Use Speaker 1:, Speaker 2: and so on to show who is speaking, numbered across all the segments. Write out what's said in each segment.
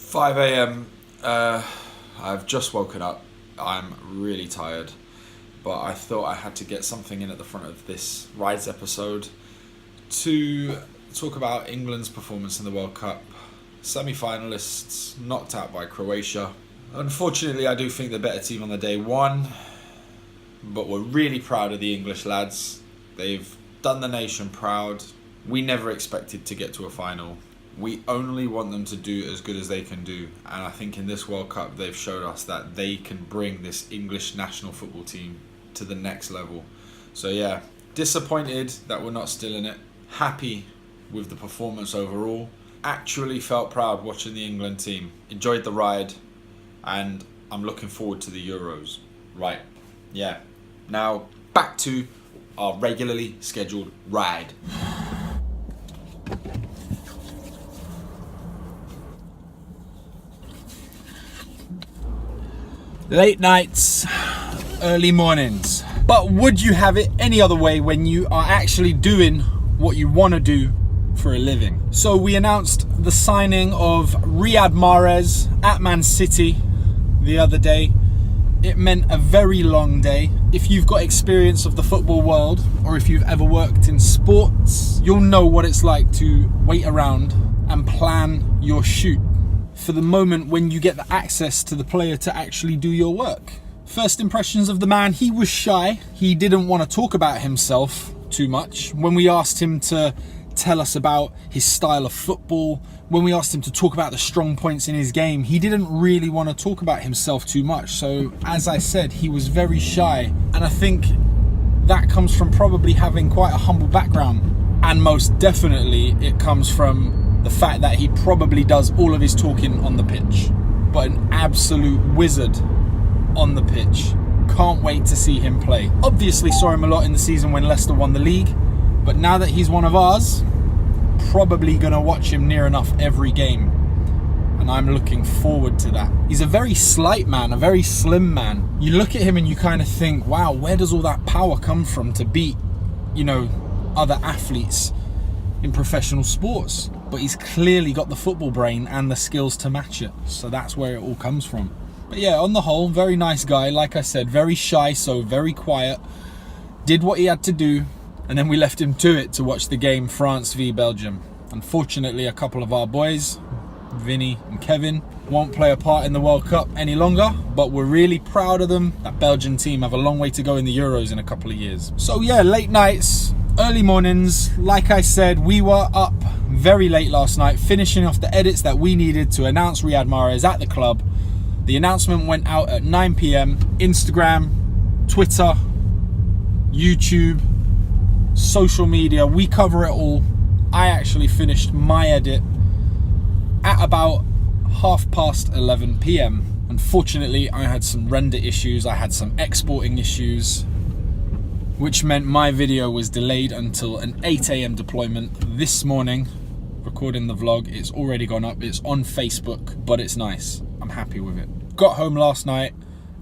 Speaker 1: 5 a.m. I've just woken up. I'm really tired, but I thought I had to get something in at the front of this Rides episode to talk about England's performance in the World Cup. Semi-finalists knocked out by Croatia. Unfortunately, I do think the better team on the day won, but we're really proud of the English lads. They've done the nation proud. We never expected to get to a final. We only want them to do as good as they can do. And I think in this World Cup, they've showed us that they can bring this English national football team to the next level. So yeah, disappointed that we're not still in it. Happy with the performance overall. Actually felt proud watching the England team. Enjoyed the ride. And I'm looking forward to the Euros. Right, yeah. Now, back to our regularly scheduled ride.
Speaker 2: Late nights, early mornings. But would you have it any other way when you are actually doing what you want to do for a living? So we announced the signing of Riyad Mahrez at Man City the other day. It meant a very long day. If you've got experience of the football world, or if you've ever worked in sports, you'll know what it's like to wait around and plan your shoot for the moment when you get the access to the player to actually do your work. First impressions of the man, he was shy. He didn't want to talk about himself too much. When we asked him to tell us about his style of football, when we asked him to talk about the strong points in his game, he didn't really want to talk about himself too much. So as I said, he was very shy. And I think that comes from probably having quite a humble background. And most definitely it comes from the fact that he probably does all of his talking on the pitch. But an absolute wizard on the pitch. Can't wait to see him play. Obviously saw him a lot in the season when Leicester won the league. But now that he's one of ours, probably going to watch him near enough every game. And I'm looking forward to that. He's a very slight man, a very slim man. You look at him and you kind of think, wow, where does all that power come from to beat, other athletes in professional sports? But he's clearly got the football brain and the skills to match it. So that's where it all comes from. But yeah, on the whole, very nice guy. Like I said, very shy, so very quiet. Did what he had to do. And then we left him to it to watch the game France v Belgium. Unfortunately, a couple of our boys, Vinny and Kevin, won't play a part in the World Cup any longer, but we're really proud of them. That Belgian team have a long way to go in the Euros in a couple of years. So yeah, late nights, early mornings. Like I said, we were up very late last night, finishing off the edits that we needed to announce Riyad Mahrez at the club. The announcement went out at 9 p.m. Instagram, Twitter, YouTube, social media, we cover it all. I actually finished my edit at about 11:30 p.m. Unfortunately, I had some render issues, I had some exporting issues, which meant my video was delayed until an 8 a.m. deployment this morning. Recording the vlog, it's already gone up, it's on Facebook, but it's nice. I'm happy with it. Got home last night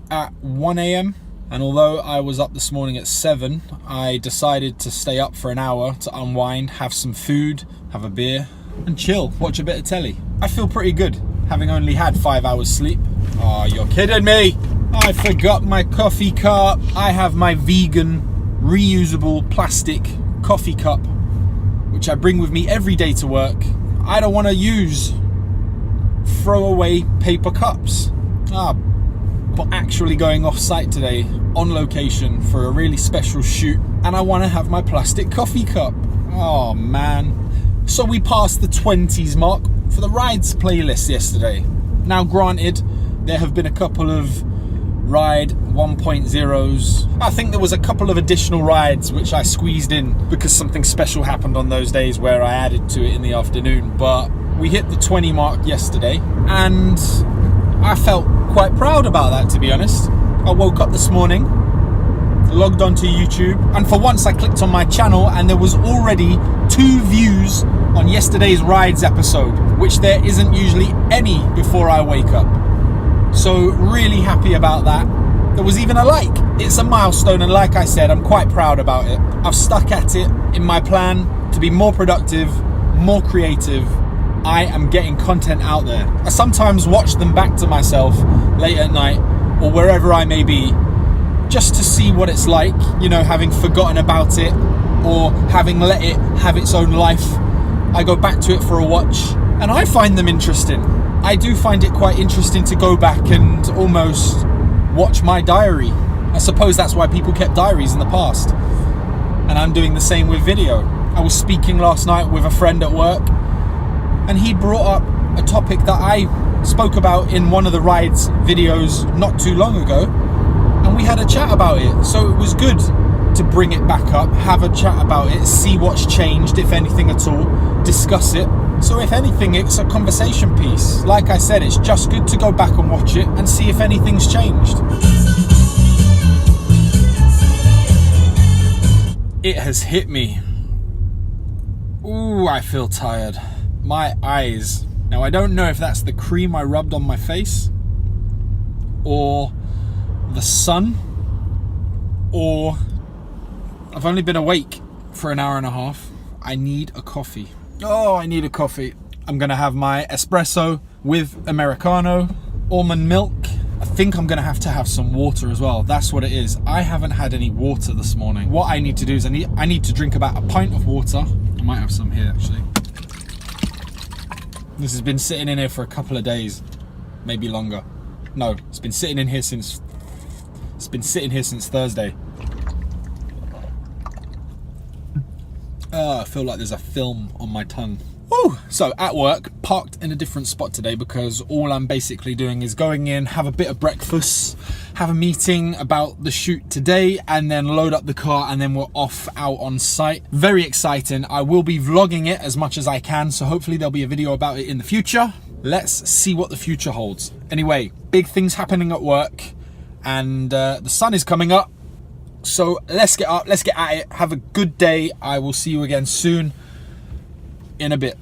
Speaker 2: at 1 a.m. and although I was up this morning at 7, I decided to stay up for an hour to unwind, have some food, have a beer, and chill, watch a bit of telly. I feel pretty good, having only had 5 hours sleep. Oh, you're kidding me! I forgot my coffee cup. I have my vegan, reusable plastic coffee cup, which I bring with me every day to work. I don't want to use throwaway paper cups. But actually going off site today on location for a really special shoot, and I want to have my plastic coffee cup. Oh man. So we passed the 20s mark for the rides playlist yesterday. Now granted, there have been a couple of ride 1.0s. I think there was a couple of additional rides which I squeezed in because something special happened on those days where I added to it in the afternoon. But we hit the 20 mark yesterday and I felt quite proud about that, to be honest. I woke up this morning, logged onto YouTube, and for once I clicked on my channel and there was already 2 views on yesterday's rides episode, which there isn't usually any before I wake up. So really happy about that. There was even a like. It's a milestone, and like I said, I'm quite proud about it. I've stuck at it in my plan to be more productive, more creative, I am getting content out there. I sometimes watch them back to myself late at night or wherever I may be, just to see what it's like, you know, having forgotten about it or having let it have its own life. I go back to it for a watch and I find them interesting. I do find it quite interesting to go back and almost watch my diary. I suppose that's why people kept diaries in the past. And I'm doing the same with video. I was speaking last night with a friend at work and he brought up a topic that I spoke about in one of the rides videos not too long ago, and we had a chat about it. So it was good to bring it back up, have a chat about it, see what's changed, if anything at all, discuss it. So if anything, it's a conversation piece. Like I said, it's just good to go back and watch it and see if anything's changed. It has hit me. Ooh, I feel tired. My eyes. Now, I don't know if that's the cream I rubbed on my face, or the sun, or I've only been awake for an hour and a half. I need a coffee. Oh, I need a coffee. I'm gonna have my espresso with Americano, almond milk. I think I'm gonna have to have some water as well. That's what it is. I haven't had any water this morning. What I need to do is I need to drink about a pint of water. I might have some here actually. This has been sitting in here for a couple of days, maybe longer. No, it's been sitting here since Thursday. I feel like there's a film on my tongue. Woo! So at work, parked in a different spot today because all I'm basically doing is going in, have a bit of breakfast, have a meeting about the shoot today, and then load up the car, and then we're off out on site. Very exciting. I will be vlogging it as much as I can, so hopefully there'll be a video about it in the future. Let's see what the future holds. Anyway, big things happening at work, and the sun is coming up. So let's get up, let's get at it. Have a good day. I will see you again soon in a bit.